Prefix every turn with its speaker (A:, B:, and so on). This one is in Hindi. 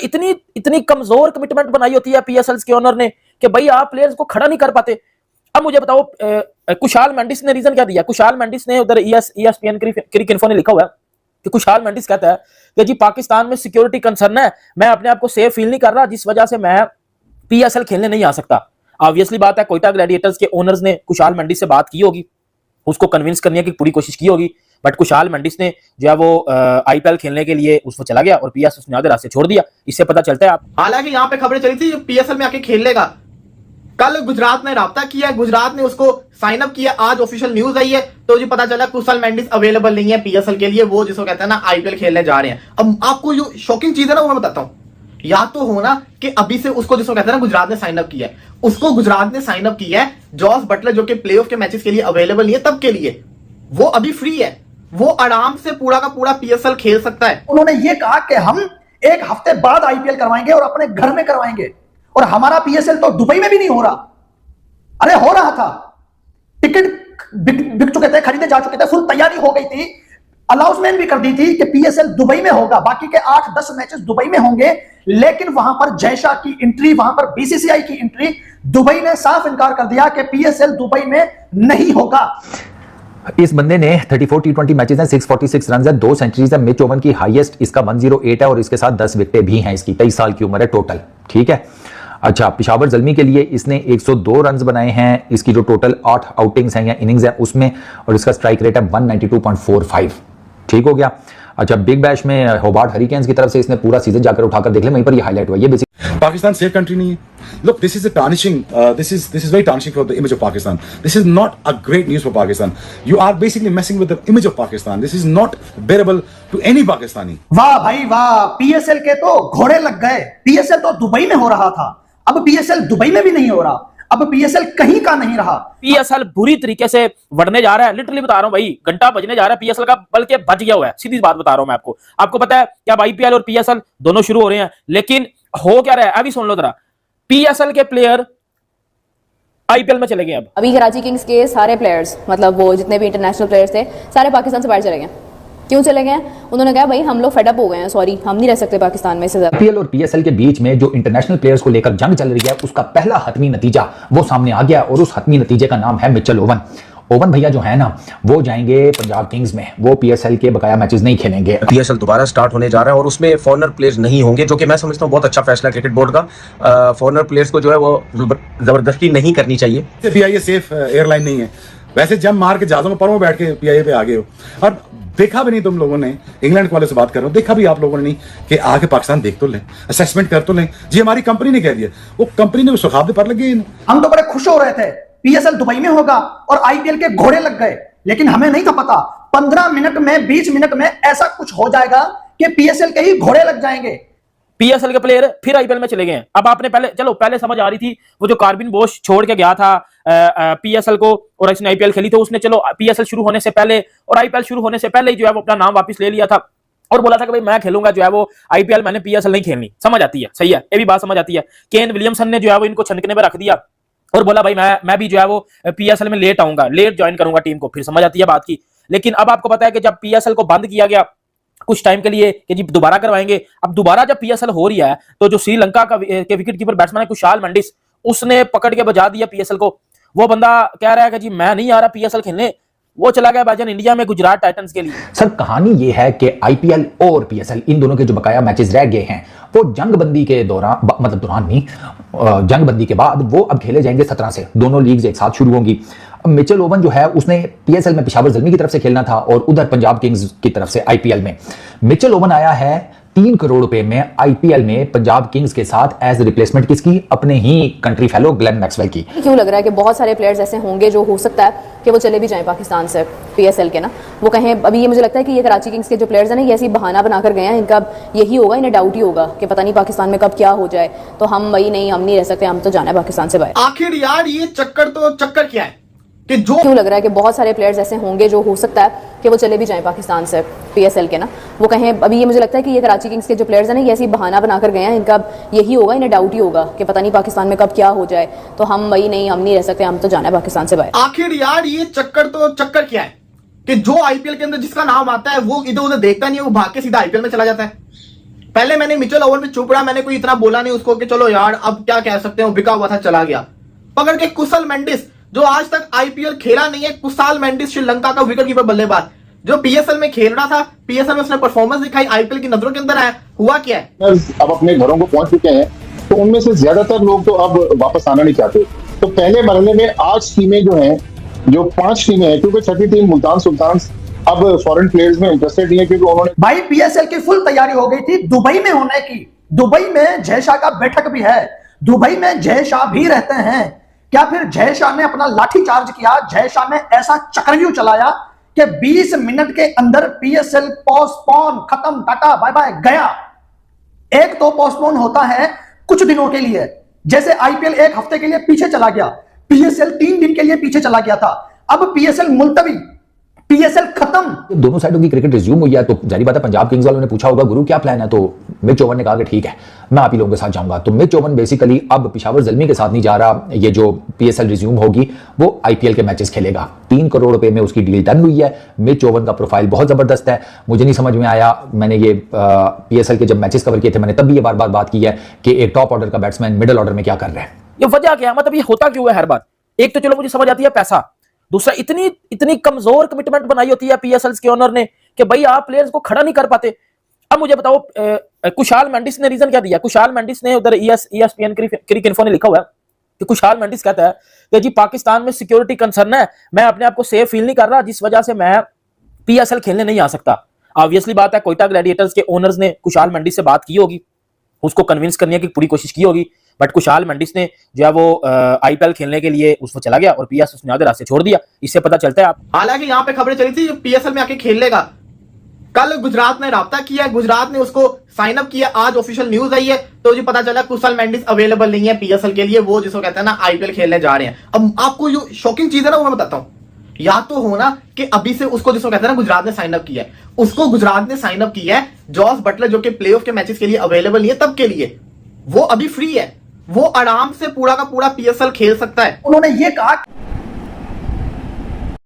A: इतनी इतनी कमजोर कमिटमेंट बनाई होती है पीएसएल के ओनर ने कि भाई आप प्लेयर्स को खड़ा नहीं कर पाते। अब मुझे बताओ कुशाल मेंडिस ने रीजन क्या दिया? कुशाल मेंडिस ने उधर ESPN क्रिक इन्फो ने लिखा हुआ है कि कुशाल मेंडिस कहता है कि जी पाकिस्तान में सिक्योरिटी कंसर्न है, मैं अपने आप को सेफ फील नहीं कर रहा, जिस वजह से मैं पीएसएल खेलने नहीं आ सकता। ऑब्वियसली बात है, कोयटा ग्लैडिएटर्स के ओनर्स ने कुशाल मेंडिस से बात की होगी, उसको कन्विंस करने की पूरी कोशिश की होगी, बट कुशाल मेंडिस ने जो है वो आईपीएल खेलने के लिए उसको चला गया और पीएसएल उसने आधे रास्ते छोड़ दिया। इससे पता चलता है आप,
B: हालांकि यहाँ पे खबरें चली थी पीएसएल में आके खेल लेगा। कल गुजरात ने राब्ता किया, गुजरात ने उसको साइन अप किया, आज ऑफिशियल न्यूज आई है तो जी पता चला कुशाल मेंडिस अवेलेबल नहीं है पीएसएल के लिए, वो जिसको कहते हैं ना आईपीएल खेलने जा रहे हैं। अब आपको जो शॉकिंग चीज है ना वो मैं बताता हूँ, या तो होना कि अभी से उसको जिसको कहते हैं ना गुजरात ने साइन अप किया है, उसको गुजरात ने साइन अप किया है जॉस बटलर जो कि प्लेऑफ के मैचेस के लिए अवेलेबल नहीं है तब के लिए, वो अभी फ्री है, वो आराम से पूरा का पूरा पीएसएल खेल सकता है।
C: उन्होंने ये कहा कि हम एक हफ्ते बाद आईपीएल करवाएंगे और अपने घर में करवाएंगे, और हमारा पीएसएल तो दुबई में भी नहीं हो रहा। अरे हो रहा था, टिकट बिक चुके थे, खरीदे जा चुके थे, फुल तैयारी हो गई थी, अनाउंसमेंट भी कर दी थी कि पीएसएल दुबई में होगा, बाकी के 8-10 मैचेस दुबई में होंगे, लेकिन वहां पर जयशाह की एंट्री, वहां पर बीसीसीआई की एंट्री, दुबई ने साफ इनकार कर दिया कि पीएसएल दुबई में नहीं होगा।
D: इस बंदे ने 34 T20 मैचेस हैं, 646 रन है, 2 सेंचुरीज है, मिच ओवन की हाईएस्ट इसका 108 है और इसके साथ 10 विकेटें भी हैं इसकी, 23 साल की उम्र है टोटल, ठीक है। अच्छा, पेशावर जल्मी के लिए इसने 102 रन बनाए हैं, इसकी जो टोटल 8 आउटिंग्स हैं या इनिंग्स हैं उसमें, और इसका स्ट्राइक रेट है 192.45, ठीक हो गया। अच्छा, बिग बैश में होबार्ट हरिकेन्स की तरफ से इसने पूरा सीजन जाकर उठाकर देख ले, वहीं पर ये हाईलाइट हुआ। ये बेसिक
E: Pakistan safe country नहीं है। Look, this is a tarnishing. This is very tarnishing for the image of Pakistan. This is not a great news for Pakistan. You are basically messing with the image of Pakistan. This is not bearable to any Pakistani.
C: वाह भाई वाह, पीएसएल के तो घोड़े लग गए। पीएसएल तो दुबई में हो रहा था, अब पीएसएल दुबई में भी नहीं हो रहा, अब पीएसएल कहीं का नहीं रहा।
A: पीएसएल बुरी तरीके से बढ़ने जा रहा है, लिटरली बता रहा हूं भाई, घंटा बजने जा रहा है पीएसएल का, बल्कि बज गया हुआ है, सीधी बात बता रहा हूं मैं आपको। आपको पता है कि अब आईपीएल और पीएसएल दोनों शुरू हो रहे हैं, लेकिन हो क्या रहा है अभी सुन लो जरा, पीएसएल के प्लेयर आईपीएल में चले गए। अब
F: अभी कराची किंग्स के सारे प्लेयर्स, मतलब वो जितने भी इंटरनेशनल प्लेयर्स थे, सारे पाकिस्तान से बाहर चले गए। क्यों चले गए? उन्होंने कहा भाई हम लोग फेडअप हो गए हैं, सॉरी हम नहीं रह सकते पाकिस्तान में से ज्यादा।
D: आईपीएल और पीएसएल के बीच में जो इंटरनेशनल प्लेयर्स को लेकर जंग चल रही है, उसका पहला हतमी नतीजा वो सामने आ गया, और उस हतमी नतीजे का नाम है मिचेल ओवन। ओवन भैया जो है ना, वो जाएंगे पंजाब किंग्स में, वो पीएसएल के बकाया मैचेस नहीं खेलेंगे।
G: पीएसएल दोबारा स्टार्ट होने जा रहा है और उसमें फॉरेनर प्लेयर्स नहीं होंगे, जो कि मैं समझता हूँ बहुत अच्छा फैसला क्रिकेट बोर्ड का। फॉरेनर प्लेयर्स को जो है वो जबरदस्ती नहीं करनी चाहिए।
E: पीआईए सेफ एयरलाइन नहीं है, वैसे जब मार के जहाजों में परों बैठ के पीआईए पे आ गए हो, और देखा भी नहीं तुम लोगों ने, इंग्लैंड वाले से बात कर रहा हूं, देखा भी आप लोगों ने नहीं कि आके पाकिस्तान देख तो लें, असेसमेंट कर तो लें। जी हमारी कंपनी ने कह दिया, वो कंपनी ने सुखाब पर लगे।
C: हम तो बड़े खुश हो रहे थे पीएसएल दुबई में होगा और आईपीएल के घोड़े लग गए, लेकिन हमें नहीं था पता 15 मिनट में 20 मिनट में ऐसा कुछ हो जाएगा कि पीएसएल के ही घोड़े लग जाएंगे।
A: पीएसएल के प्लेयर फिर आईपीएल में चले गए हैं। अब आपने पहले समझ आ रही थी, वो जो कार्बिन बोश छोड़ के गया था पीएसएल को और इसने आईपीएल खेली, तो उसने चलो पीएसएल शुरू होने से पहले और आईपीएल शुरू होने से पहले ही जो है वो अपना नाम वापस ले लिया था और बोला था कि भाई मैं खेलूंगा जो है वो आईपीएल, मैंने पीएसएल नहीं खेलनी। समझ आती है, सही है, ये भी बात समझ आती है। केन विलियमसन ने जो है वो इनको छनकने में रख दिया और बोला भाई मैं भी जो है वो पीएसएल में लेट आऊंगा, लेट ज्वाइन करूंगा टीम को, फिर समझ आती है बात की। लेकिन अब आपको पता है कि जब पीएसएल को बंद किया गया कुछ टाइम के लिए कि जी दोबारा करवाएंगे, अब दोबारा जब पीएसएल हो रही है तो जो श्रीलंका का के विकेट कीपर बैट्समैन है कुशाल मेंडिस, उसने पकड़ के बजा दिया पीएसएल को। वो बंदा कह रहा है कि जी मैं नहीं आ रहा पीएसएल खेलने, वो चला गया भाईजान इंडिया में गुजरात टाइटंस के लिए।
D: सर कहानी ये है कि आईपीएल और पीएसएल इन दोनों के जो बकाया मैचेस रह गए हैं वो जंगबंदी के दौरान, मतलब दौरान नहीं, जंगबंदी के बाद वो अब खेले जाएंगे 17 से, दोनों लीग्स एक साथ शुरू होंगी। मिचेल ओवन जो है उसने पीएसएल में पेशावर जल्मी की तरफ से खेलना था और उधर पंजाब किंग्स की तरफ से आईपीएल में। मिचेल ओवन आया है 3 करोड़ रुपए में आईपीएल में पंजाब किंग्स के साथ एज रिप्लेसमेंट किसकी? अपने ही कंट्री फेलो ग्लेन मैक्सवेल की।
F: क्यों लग रहा है कि बहुत सारे प्लेयर्स ऐसे होंगे जो हो सकता है कि वो चले भी जाएं पाकिस्तान से पीएसएल के ना, वो कहें अभी ये मुझे लगता है कि ये कराची किंग्स के जो प्लेयर्स हैं ना, ये ऐसी बहाना बनाकर गए हैं, इनका यही होगा, इन्हें डाउट ही होगा कि पता नहीं पाकिस्तान में कब क्या हो जाए, तो हम नहीं रह सकते, हम तो जाना है पाकिस्तान से बाहर।
B: आखिर यार ये चक्कर क्या है कि जो
F: क्यों लग रहा है कि बहुत सारे प्लेयर्स ऐसे होंगे जो हो सकता है कि वो चले भी जाएं पाकिस्तान से पीएसएल के ना, वो कहें अभी ये मुझे लगता है कि ये कराची किंग्स के जो प्लेयर्स हैं ना, ये ऐसी बहाना बनाकर गए हैं, इनका यही होगा, इन्हें डाउट ही होगा कि पता नहीं पाकिस्तान में कब क्या हो जाए, तो हम नहीं रह सकते, हम तो जाना है पाकिस्तान से बाहर।
B: आखिर यार ये चक्कर क्या है कि जो आईपीएल के अंदर जिसका नाम आता है वो इधर उधर देखता नहीं है, वो भाग के सीधा आईपीएल में चला जाता है। पहले मैंने मिचेल ओवन में चुप रहा, मैंने कोई इतना बोला नहीं उसको कि चलो यार अब क्या कह सकते हो, बिका हुआ था चला गया। पकड़ के कुशल मेंडिस जो आज तक आईपीएल खेला नहीं है, कुशाल मेंडिस श्रीलंका का विकेट कीपर बल्लेबाज जो पीएसएल में खेल रहा था, पीएसएल में उसने परफॉर्मेंस दिखाई, आईपीएल की नजरों के अंदर आया, हुआ क्या है?
H: अब अपने घरों को पहुंच चुके हैं, तो उनमें से ज्यादातर लोग तो अब वापस आना नहीं चाहते। तो पहले मरहले में 8 टीमें जो हैं, जो 5 टीमें हैं, क्योंकि छठी टीम मुल्तान सुल्तान्स अब फॉरेन प्लेयर्स में इंटरेस्टेड नहीं है, क्योंकि उन्होंने
C: भाई पीएसएल की फुल तैयारी हो गई थी दुबई में होने की। दुबई में जय शाह का बैठक भी है, दुबई में जय शाह भी रहते हैं। क्या फिर जय शाह ने अपना लाठी चार्ज किया? जय शाह ने ऐसा चक्रव्यूह चलाया कि 20 मिनट के अंदर पीएसएल पोस्टपोन, खत्म, टाटा बाय बाय, गया। एक तो पोस्टपोन होता है कुछ दिनों के लिए, जैसे आईपीएल 1 हफ्ते के लिए पीछे चला गया, पीएसएल 3 दिन के लिए पीछे चला गया था, अब पीएसएल मुलतवी, पीएसएल खत्म।
D: दोनों साइडों की क्रिकेट रिज्यूम हुई है, तो जारी बात है पंजाब किंग्स वालों ने पूछा होगा गुरु क्या प्लान है, तो मिच ओवन ने कहा कि ठीक है मैं आप ही लोगों के साथ जाऊंगा। तो मिच ओवन बेसिकली अब पेशावर ज़ल्मी के साथ नहीं जा रहा, ये जो पीएसएल रिज्यूम होगी वो आईपीएल के मैचेस खेलेगा। 3 करोड़ रुपए में उसकी डील डन हुई है। मिच ओवन का प्रोफाइल बहुत जबरदस्त है, मुझे नहीं समझ में आया, मैंने ये पीएसएल के जब मैचेस कवर किए थे मैंने तब भी ये बार बार बात की है कि एक टॉप ऑर्डर का बैट्समैन मिडिल ऑर्डर में क्या कर रहा है।
A: ये वजह क्या, मतलब ये होता क्यों है हर बार? एक तो चलो मुझे समझ आती है पैसा, दूसरा इतनी कमजोर कमिटमेंट बनाई होती है पीएसएल के ओनर ने कि भाई आप प्लेयर्स को खड़ा नहीं कर पाते। अब मुझे बताओ कुशाल मेंडिस ने रीजन क्या दिया? कुशाल मेंडिस ने उधर ESPN क्रिक इन्फो ने लिखा हुआ है कि कुशाल मेंडिस कहता है कि जी पाकिस्तान में सिक्योरिटी कंसर्न है, मैं अपने आप को सेफ फील नहीं कर रहा, जिस वजह से मैं पीएसएल खेलने नहीं आ सकता। ऑब्वियसली बात है कोयटा ग्लैडिएटर्स के ओनर्स ने कुशाल मेंडिस से बात की होगी, उसको कन्विंस करने की पूरी कोशिश की होगी, बट कुशाल मेंडिस ने जो है वो आईपीएल खेलने के लिए उसको चला गया और पीएसएल उसने आधे रास्ते छोड़ दिया। इससे पता चलता है आप,
B: हालांकि यहाँ पे खबरें चली थी पीएसएल में आके खेल लेगा। कल गुजरात ने राब्ता किया, गुजरात ने उसको साइन अप किया, आज ऑफिशियल न्यूज आई है, तो जी पता चला कुशल मेंडिस अवेलेबल नहीं है पीएसएल के लिए, वो जिसको कहते हैं ना आईपीएल खेलने जा रहे हैं। अब आपको जो शॉकिंग चीज है ना वो मैं बताता हूं, या तो हो ना कि अभी से उसको जिसको कहते हैं ना गुजरात ने साइन अप किया है, उसको गुजरात ने साइन अप किया है जॉस बटलर जो कि प्लेऑफ के मैचेस के लिए अवेलेबल नहीं है तब के लिए, वो अभी फ्री है, वो आराम से पूरा का पूरा पीएसएल खेल सकता है।
C: उन्होंने ये कहा